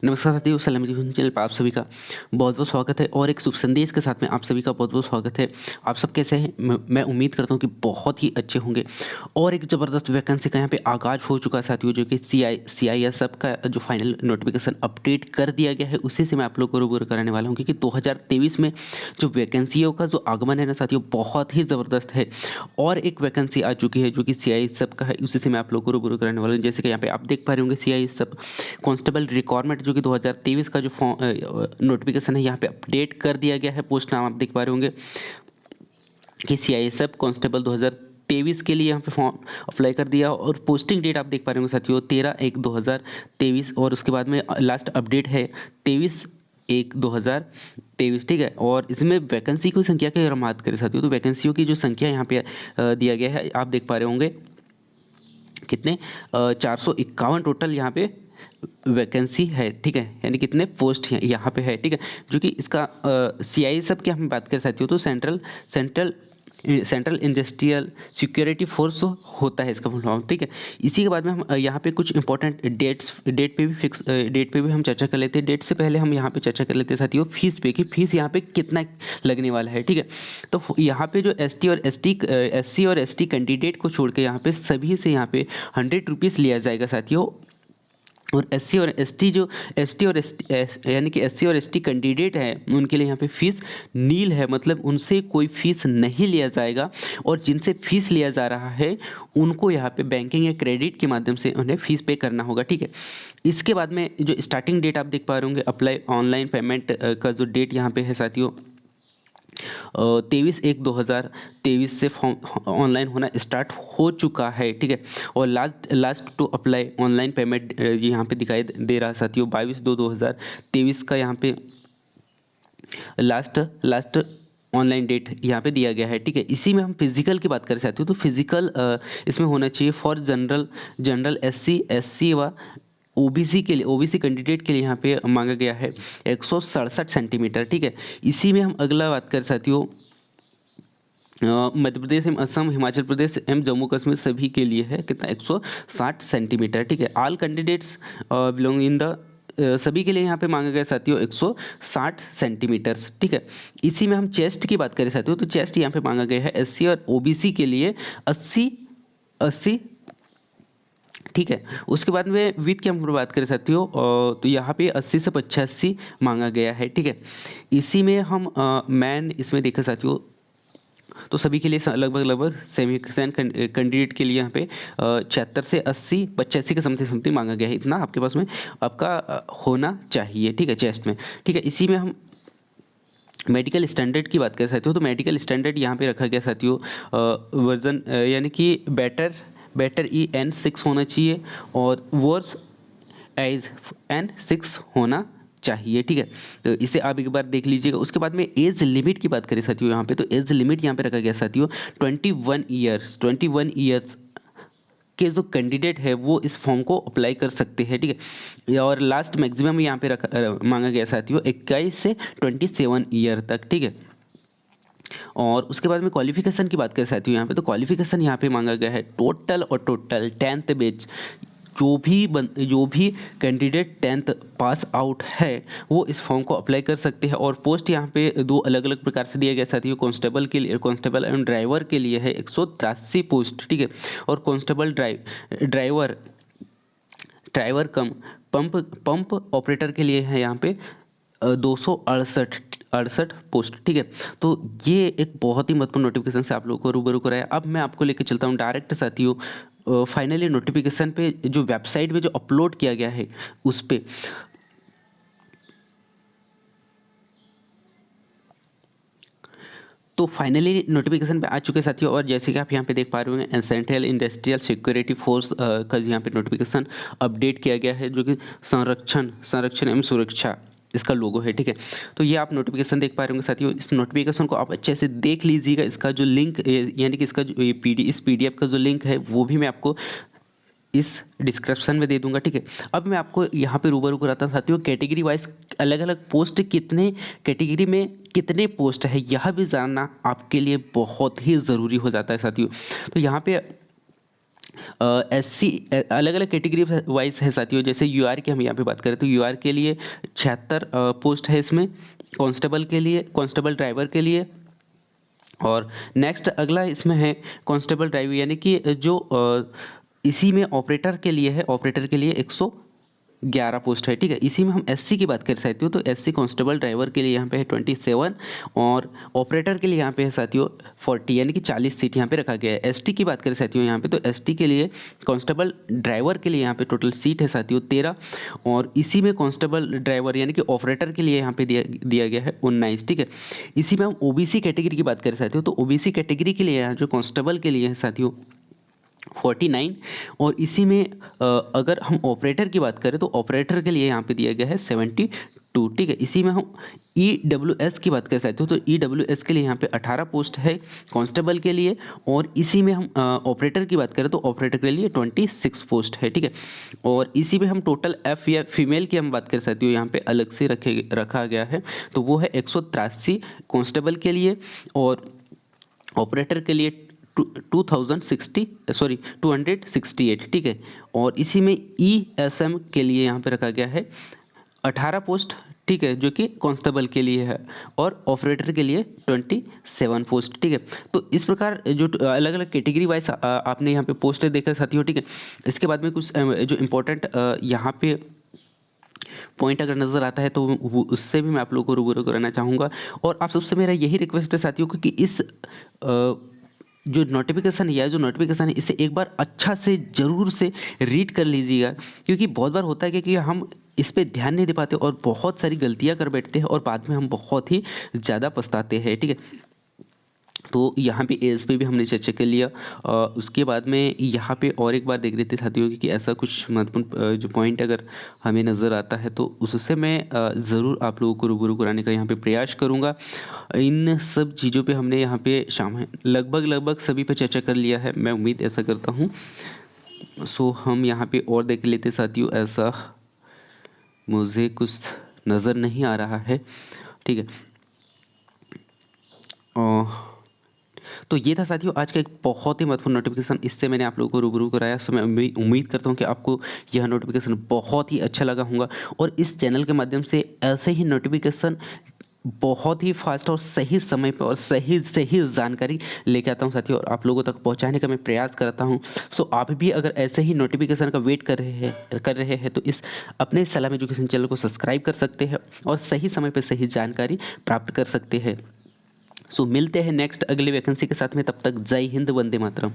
नमस्कार साथियों, सलाम जी चैनल पर आप सभी का बहुत बहुत स्वागत है और एक शुभ संदेश के साथ में आप सभी का बहुत बहुत स्वागत है। आप सब कैसे हैं? मैं उम्मीद करता हूं कि बहुत ही अच्छे होंगे। और एक ज़बरदस्त वैकेंसी का यहां पे आगाज़ हो चुका है साथियों, जो कि CISF का जो फाइनल नोटिफिकेशन अपडेट कर दिया गया है, उसी से मैं आप लोग को रूबरू कराने वाला हूँ। क्योंकि 2023 में जो वैकेंसियों का जो आगमन है ना साथियों, बहुत ही ज़बरदस्त है। और एक वैकेंसी आ चुकी है जो कि CISF का है, उसी से मैं आप लोग को रूबरू कराने वाला हूँ। जैसे कि यहाँ पे आप देख पा रहे होंगे, CISF कांस्टेबल रिक्वायरमेंट जो कि 2023 का जो नोटिफिकेशन है, यहाँ पे अपडेट कर दिया गया है। पोस्ट नाम आप देख पा रहे होंगे कि CISF कांस्टेबल 2023 के लिए यहाँ पे फॉर्म अप्लाई कर दिया। और पोस्टिंग डेट आप देख पा रहे होंगे साथियों, 13/1/2023। और उसके बाद में लास्ट अपडेट है 23/1/2023, ठीक है। और इसमें वैकेंसी की संख्या की अगर हम बात करें साथियों, तो वैकेंसियों की जो संख्या यहाँ पे दिया गया है, आप देख पा रहे होंगे कितने 451 टोटल यहाँ पे वैकेंसी है, ठीक है। यानी कितने पोस्ट यहाँ पे है, ठीक है। जो कि इसका CISF की हम बात कर सकते हो तो सेंट्रल इंडस्ट्रियल सिक्योरिटी फोर्स होता है इसका फुल फॉर्म, ठीक है। इसी के बाद में हम यहाँ पे कुछ इंपॉर्टेंट डेट पे भी हम चर्चा कर लेते हैं। डेट से पहले हम यहाँ पे चर्चा कर लेते हैं साथियों फीस पे, कि फीस यहाँ पे कितना लगने वाला है, ठीक है। तो यहाँ पे जो SC और ST कैंडिडेट को छोड़ के यहाँ पे सभी से यहाँ पे 100 रुपीज़ लिया जाएगा साथियों। और SC और ST यानी कि SC और ST कैंडिडेट हैं, उनके लिए यहाँ पे फीस नील है, मतलब उनसे कोई फीस नहीं लिया जाएगा। और जिनसे फीस लिया जा रहा है उनको यहाँ पे बैंकिंग या क्रेडिट के माध्यम से उन्हें फीस पे करना होगा, ठीक है। इसके बाद में जो स्टार्टिंग डेट आप देख पा रहे होंगे, अप्लाई ऑनलाइन पेमेंट का जो डेट यहाँ पे है साथियों, 23/1/2023 से फॉर्म ऑनलाइन होना स्टार्ट हो चुका है, ठीक है। और last to apply online payment ये यहाँ पे दिखाई दे रहा है साथियों, 22/2/2023 का यहाँ पे लास्ट ऑनलाइन डेट यहाँ पे दिया गया है, ठीक है। इसी में हम फिजिकल की बात कर सकते हो, तो फिजिकल इसमें होना चाहिए फॉर जनरल SC व OBC के लिए, OBC कैंडिडेट के लिए यहाँ पे मांगा गया है 167 सेंटीमीटर, ठीक है। इसी में हम अगला बात कर साथियों मध्य प्रदेश एवं असम, हिमाचल प्रदेश एवं जम्मू कश्मीर सभी के लिए है कितना 160 सेंटीमीटर, ठीक है। All candidates belong in the सभी के लिए यहाँ पे मांगा गया साथियों 160 सेंटीमीटर्स, ठीक है। इसी में हम चेस्ट की बात करें साथियों, तो चेस्ट यहाँ पे मांगा गया है SC और OBC के लिए 80, ठीक है। उसके बाद में विथ की हम बात करें साथियों, तो यहाँ पे 80 से 85 मांगा गया है, ठीक है। इसी में हम मैन इसमें देखा साथियों, तो सभी के लिए लगभग सेमी कैंडिडेट के लिए यहाँ पे 76 से 80 85 के समथिंग मांगा गया है। इतना आपके पास में आपका होना चाहिए, ठीक है, चेस्ट में, ठीक है। इसी में हम मेडिकल स्टैंडर्ड की बात कर सकते हो, तो मेडिकल स्टैंडर्ड यहाँ पे रखा गया साथियों वर्जन यानी कि बेटर EN6 होना चाहिए और वर्स एज N6 होना चाहिए, ठीक है। तो इसे आप एक बार देख लीजिएगा। उसके बाद में एज लिमिट की बात करें साथियों यहाँ पे, तो एज लिमिट यहाँ पे रखा गया साथियों 21 ईयर्स के जो कैंडिडेट है वो इस फॉर्म को अप्लाई कर सकते हैं, ठीक है। और लास्ट मैक्सिमम यहाँ पे मांगा गया साथियों 21 से 27 ईयर तक, ठीक है। और उसके बाद में क्वालिफिकेशन की बात करें साथियों यहाँ पे, तो क्वालिफिकेशन यहाँ पे मांगा गया है टोटल 10th बैच, जो भी कैंडिडेट 10th पास आउट है वो इस फॉर्म को अप्लाई कर सकते हैं। और पोस्ट यहाँ पे दो अलग अलग प्रकार से दिया गया साथियों। कांस्टेबल के लिए, कांस्टेबल एंड ड्राइवर के लिए है 183 पोस्ट, ठीक है। और कांस्टेबल ड्राइवर कम पंप ऑपरेटर के लिए है यहाँ पे 268 पोस्ट, ठीक है। तो ये एक बहुत ही महत्वपूर्ण नोटिफिकेशन से आप लोगों को रूबरू कराया। अब मैं आपको लेकर चलता हूँ डायरेक्ट साथियों फाइनली नोटिफिकेशन पे, जो वेबसाइट में जो अपलोड किया गया है उस पे। तो फाइनली नोटिफिकेशन पे आ चुके साथियों। और जैसे कि आप यहाँ पे देख पा रहे होंगे, सेंट्रल इंडस्ट्रियल सिक्योरिटी फोर्स का यहाँ पे नोटिफिकेशन अपडेट किया गया है, जो कि संरक्षण एवं सुरक्षा इसका लोगो है, ठीक है। तो ये आप नोटिफिकेशन देख पा रहे होंगे साथियों। इस नोटिफिकेशन को आप अच्छे से देख लीजिएगा। इसका जो लिंक यानी कि इसका जो इस PDF का जो लिंक है वो भी मैं आपको इस डिस्क्रिप्शन में दे दूंगा, ठीक है। अब मैं आपको यहाँ पे रूबरू कराता हूँ साथियों कैटेगरी वाइज अलग अलग पोस्ट, कितने कैटेगरी में कितने पोस्ट है यह भी जानना आपके लिए बहुत ही ज़रूरी हो जाता है साथियों। तो यहाँ पे SC अलग अलग कैटेगरी वाइज है साथियों। जैसे UR की हम यहाँ पे बात करें तो UR के लिए 76 पोस्ट है इसमें, कांस्टेबल के लिए, कांस्टेबल ड्राइवर के लिए। और नेक्स्ट अगला इसमें है कांस्टेबल ड्राइवर, यानी कि जो इसी में ऑपरेटर के लिए है, ऑपरेटर के लिए 111 पोस्ट है, ठीक है। इसी में हम SC की बात कर सकते हो तो SC कांस्टेबल ड्राइवर के लिए यहाँ पे है 27 और ऑपरेटर के लिए यहाँ पे है साथियों 40, यानी कि 40 सीट यहाँ पे रखा गया है। ST की बात करें साथियों यहाँ पे तो ST के लिए कांस्टेबल ड्राइवर के लिए यहाँ पे टोटल सीट है साथियों 13 और इसी में कांस्टेबल ड्राइवर यानी कि ऑपरेटर के लिए यहाँ पे दिया गया है 19, ठीक है। इसी में हम OBC कैटेगरी की बात करें साथियों तो OBC कैटेगरी के लिए यहाँ जो कांस्टेबल के लिए है साथियों 49 और इसी में अगर हम ऑपरेटर की बात करें तो ऑपरेटर के लिए यहाँ पे दिया गया है 72, ठीक है। इसी में हम EWS की बात कर सकते हो तो EWS के लिए यहाँ पे 18 पोस्ट है कांस्टेबल के लिए और इसी में हम ऑपरेटर की बात करें तो ऑपरेटर के लिए 26 पोस्ट है, ठीक है। और इसी में हम टोटल F या फीमेल की हम बात कर सकते हो यहाँ पे अलग से रखा गया है तो वो है 183 कांस्टेबल के लिए और ऑपरेटर के लिए 268, ठीक है। और इसी में ESM के लिए यहाँ पे रखा गया है 18 पोस्ट, ठीक है, जो कि कांस्टेबल के लिए है और ऑपरेटर के लिए 27 पोस्ट, ठीक है। तो इस प्रकार जो अलग अलग कैटेगरी वाइज आपने यहाँ पे पोस्ट देखा साथियों, ठीक है। इसके बाद में कुछ जो इम्पोर्टेंट यहाँ पे पॉइंट अगर नज़र आता है तो उससे भी मैं आप लोगों को रूबरू कराना चाहूँगा। और आप सबसे मेरा यही रिक्वेस्ट है साथियों कि इस जो नोटिफिकेशन है इसे एक बार अच्छा से ज़रूर से रीड कर लीजिएगा, क्योंकि बहुत बार होता है कि हम इस पे ध्यान नहीं दे पाते और बहुत सारी गलतियां कर बैठते हैं और बाद में हम बहुत ही ज़्यादा पछताते हैं, ठीक है। तो यहाँ पे एज पे भी हमने चर्चा कर लिया। उसके बाद में यहाँ पे और एक बार देख लेते साथियों कि ऐसा कुछ महत्वपूर्ण जो पॉइंट अगर हमें नज़र आता है तो उससे मैं ज़रूर आप लोगों को रूबरू कराने का यहाँ पे प्रयास करूँगा। इन सब चीज़ों पे हमने यहाँ पे लगभग सभी पे चर्चा कर लिया है, मैं उम्मीद ऐसा करता हूँ। सो हम यहाँ पर और देख लेते साथियों, ऐसा मुझे कुछ नज़र नहीं आ रहा है, ठीक है। तो ये था साथियों आज का एक बहुत ही महत्वपूर्ण नोटिफिकेशन, इससे मैंने आप लोगों को रूबरू कराया। सो मैं उम्मीद करता हूँ कि आपको यह नोटिफिकेशन बहुत ही अच्छा लगा होगा और इस चैनल के माध्यम से ऐसे ही नोटिफिकेशन बहुत ही फास्ट और सही समय पर और सही जानकारी लेके आता हूँ साथियों और आप लोगों तक पहुँचाने का मैं प्रयास करता हूँ। सो आप भी अगर ऐसे ही नोटिफिकेशन का वेट कर रहे हैं तो इस अपने सलाम एजुकेशन चैनल को सब्सक्राइब कर सकते हैं और सही समय पर सही जानकारी प्राप्त कर सकते हैं। सो मिलते हैं नेक्स्ट अगली वैकेंसी के साथ में, तब तक जय हिंद, वंदे मातरम।